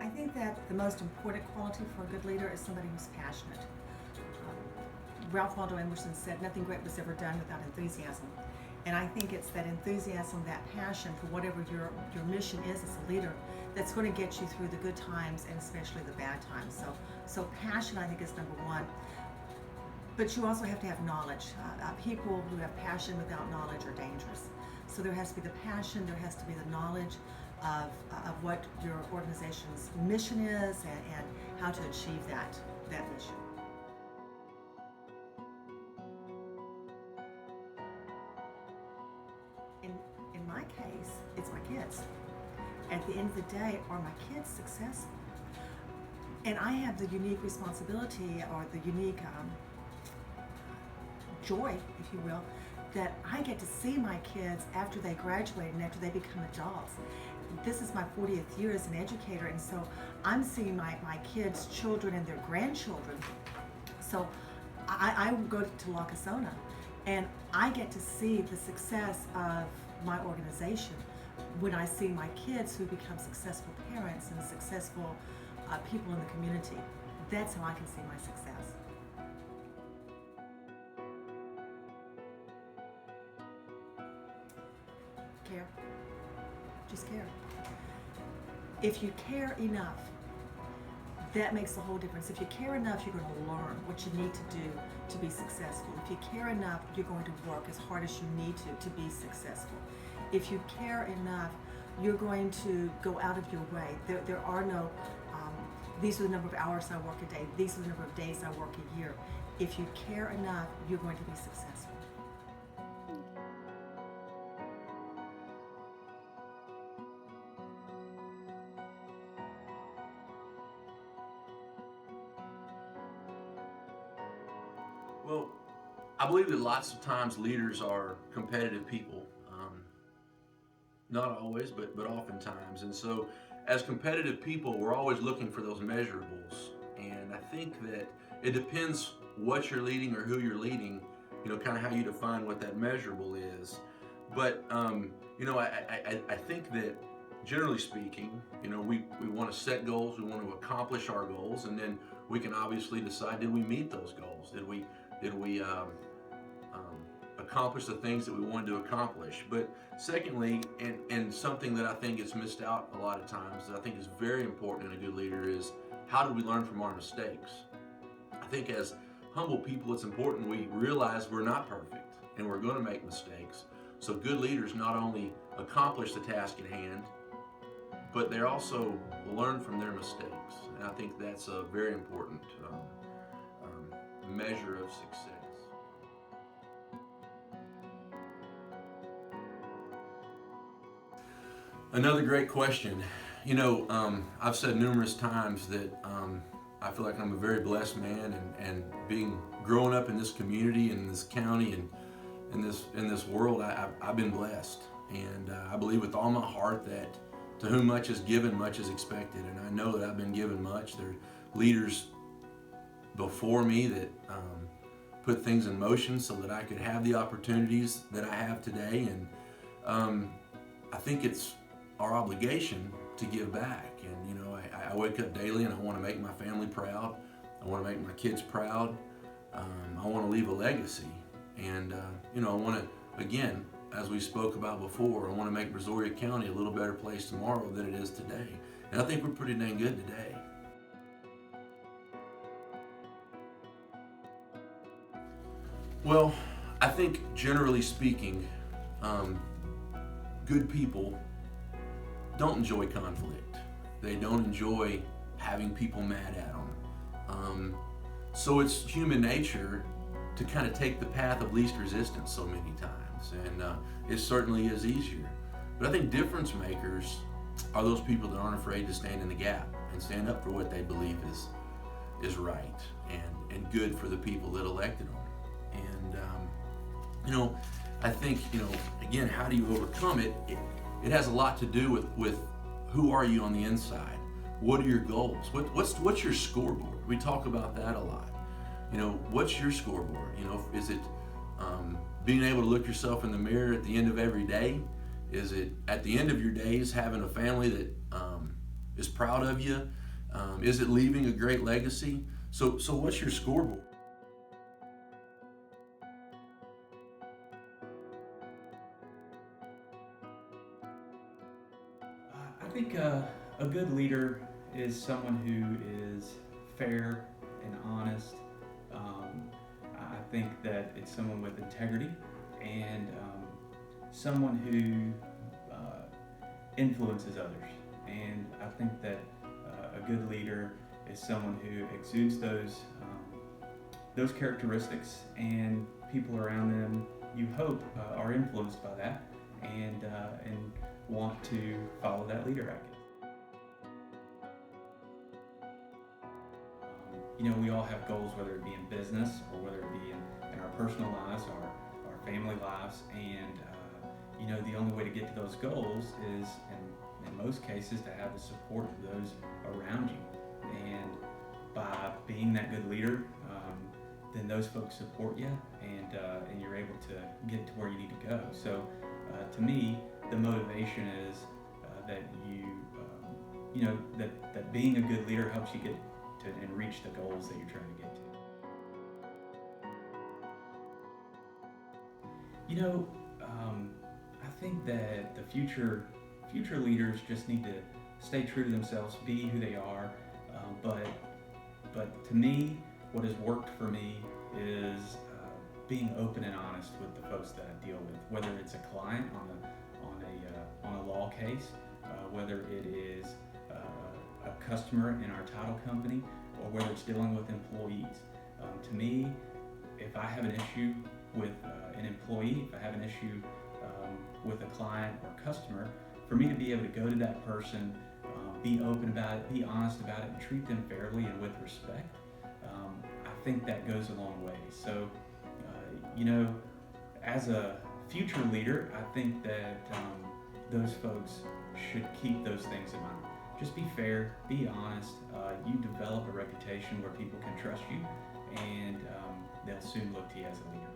I think that the most important quality for a good leader is somebody who's passionate. Ralph Waldo Emerson said, "Nothing great was ever done without enthusiasm." And I think it's that enthusiasm, that passion for whatever your mission is as a leader, that's going to get you through the good times and especially the bad times. So passion, I think, is number one. But you also have to have knowledge. People who have passion without knowledge are dangerous. So there has to be the passion, there has to be the knowledge of what your organization's mission is and how to achieve that mission. In my case, it's my kids. At the end of the day, are my kids successful? And I have the unique responsibility or the unique joy, if you will, that I get to see my kids after they graduate and after they become adults. This is my 40th year as an educator, and so I'm seeing my kids' children and their grandchildren. So I go to La Casona, and I get to see the success of my organization when I see my kids who become successful parents and successful people in the community. That's how I can see my success. Care. Just care. If you care enough, that makes a whole difference. If you care enough, you're going to learn what you need to do to be successful. If you care enough, you're going to work as hard as you need to be successful. If you care enough, you're going to go out of your way. There are no, these are the number of hours I work a day, these are the number of days I work a year. If you care enough, you're going to be successful. Well, I believe that lots of times leaders are competitive people. Not always, but oftentimes. And so, as competitive people, we're always looking for those measurables. And I think that it depends what you're leading or who you're leading, kind of how you define what that measurable is. But, I think that generally speaking, we want to set goals, we want to accomplish our goals, and then we can obviously decide, did we meet those goals? Did we accomplish the things that we wanted to accomplish? But secondly, and something that I think gets missed out a lot of times that I think is very important in a good leader is, how do we learn from our mistakes? I think as humble people, it's important we realize we're not perfect and we're going to make mistakes. So good leaders not only accomplish the task at hand, but they also learn from their mistakes. And I think that's a very important measure of success. Another great question. I've said numerous times that I feel like I'm a very blessed man, and growing up in this community, in this county, and in this world, I've been blessed. And I believe with all my heart that to whom much is given, much is expected. And I know that I've been given much. There are leaders before me that put things in motion so that I could have the opportunities that I have today. And I think it's our obligation to give back. And I wake up daily and I want to make my family proud. I want to make my kids proud. I want to leave a legacy. And I want to, again, as we spoke about before, I want to make Brazoria County a little better place tomorrow than it is today. And I think we're pretty dang good today. Well, I think generally speaking, good people don't enjoy conflict. They don't enjoy having people mad at them. So it's human nature to kind of take the path of least resistance so many times. And it certainly is easier. But I think difference makers are those people that aren't afraid to stand in the gap and stand up for what they believe is right and good for the people that elected them. And, I think, again, how do you overcome it? It has a lot to do with who are you on the inside? What are your goals? What's your scoreboard? We talk about that a lot. What's your scoreboard? Is it being able to look yourself in the mirror at the end of every day? Is it at the end of your days having a family that is proud of you? Is it leaving a great legacy? So what's your scoreboard? I think a good leader is someone who is fair and honest. I think that it's someone with integrity and someone who influences others. And I think that a good leader is someone who exudes those characteristics, and people around them, you hope, are influenced by that and want to follow that leader, I guess. We all have goals, whether it be in business or whether it be in our personal lives, our family lives, and the only way to get to those goals is, in most cases, to have the support of those around you. And by being that good leader, then those folks support you, and you're able to get to where you need to go. So, to me, the motivation is that that being a good leader helps you get to and reach the goals that you're trying to get to. I think that the future leaders just need to stay true to themselves, be who they are. But to me, what has worked for me is being open and honest with the folks that I deal with, whether it's a client on a law case, whether it is a customer in our title company, or whether it's dealing with employees. To me, if I have an issue with an employee, if I have an issue with a client or customer, for me to be able to go to that person, be open about it, be honest about it, and treat them fairly and with respect, I think that goes a long way. So, as a future leader, I think that those folks should keep those things in mind. Just be fair, be honest. You develop a reputation where people can trust you, and they'll soon look to you as a leader.